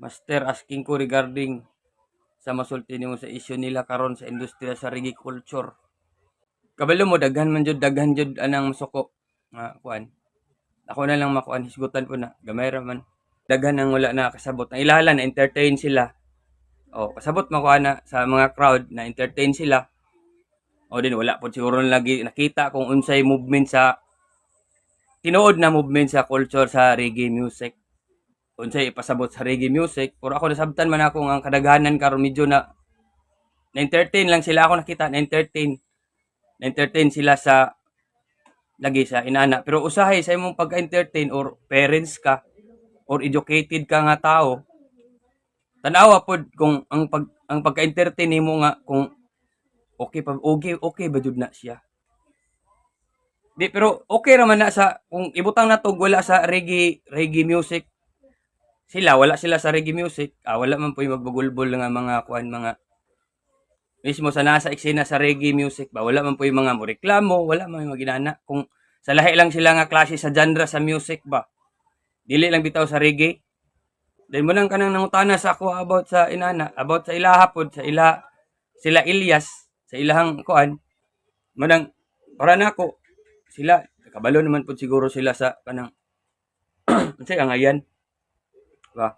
Master, asking ko regarding sa masulti nimo sa issue nila karon sa industriya sa reggae culture. Kabalo mo daghan jud anang masuko nga kuan. Ako na lang makuan hisgutan ko na gamay ra man. Daghan ang wala na kasabot. Ang ilahala na entertain sila. O kasabot makuha na sa mga crowd na entertain sila. O din wala po siguro lagi nakita kung unsay movement sa tinuod na movement sa culture sa reggae music. Unsay ipasabot sa reggae music. Pero ako nasabtan man ako ang kadaghanan karon medyo na-entertain lang sila ako nakita na-entertain sila sa lagi sa inana. Pero usahay sa imong pag-entertain or parents ka or educated ka nga tao, tanawa pod kung ang pagka-entertain nimo nga kung okay ba jud na siya. Di pero okay ra man na sa kung ibutang natog wala sa reggae music. Wala sila sa reggae music. Wala man po yung magbagulbol nga mga kuan mga mismo sa nasa eksena sa reggae music ba wala man po yung mga reklamo, wala man yung maginana kung sa lahi lang sila nga klase sa genre sa music ba. Dili lang bitaw sa reggae. Then mo nang kanang nangutana sa ako about sa inana, about sa ilaha pod sa sila Ilyas sa ilahang kuan. Manang para nako sila kabalo naman pod siguro sila sa kanang unsay ang ayan ba